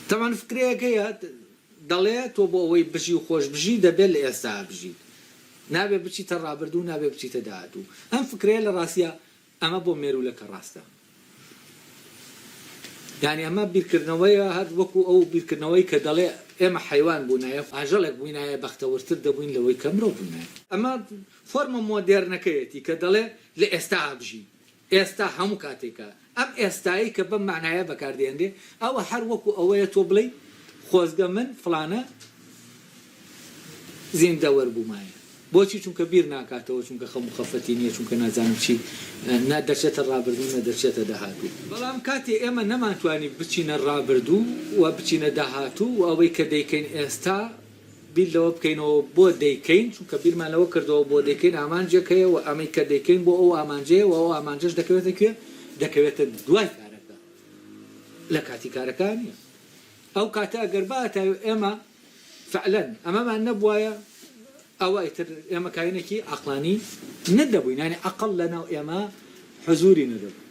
طبعا فكرەیەک هەیە دەڵێت تۆ بۆ ئەوەی بژی و خۆش بژی دەبێت لە ئێستا بژیت نابێ بچیتە ڕابردوو نابێ بچیتە داهاتوو ئەم فکرەیە لە ڕاستیە ئەمە بۆ مێرولەکە ڕاستە یعنی ئەمە بیرکردنەوەیە هەر وەکو ئەو بیرکردنەوەی کە دەڵێ ئێمە حیوان بوونایە ئاژەڵێک بووینایە بەختەوەرتر دەبووین لەوەی کە مرۆڤ بوونایە ئەمە فۆرمە مۆدێرنەکەیەتی کە دەڵێ لە ئێستا بژی ئێستا هەموو کاتێکە ئەم ئێستایی کە بەم معنایە بەکاردێنرێ ئەوە هەر وەکو ئەوەیە تۆ بڵێ خۆزگە من فڵانە زیندە وەربوومایە بۆچی چونکە بیر ناکاتەوە چونکە خەم و خەفەتی نییە چونکە نازانم چی نەدەچێتە ڕابردوو نەدەچێتە داهاتوو بەڵام کاتێ ئێمە نەمانتوانی بچینە ڕابردوو و بچینە داهاتوو و ئەوەی کە دەیکەین ئێستا بیر لەوە بکەینەوە بۆ دەیکەین چونکە بیرمانەوە کردەوە بۆ دەیکەین ئامانجێکەیە و ئەمەی کە دەیکەین بۆ ئەو ئامانجەیە و ئەو ئامانجەش دەکەوێتە کوێ دەکەوێتە دوای کارەکە لە کاتی کارەکانیە ئەو کاتە ئەگەر باتە ئێمە فعلەن ئەمەمان نەبووایە ئەوە ئیتر ئێمە کاینێکی عەقڵانی نەدەبووین یعنی عەقڵ لەناو ئێمە حزوری نەدەبوو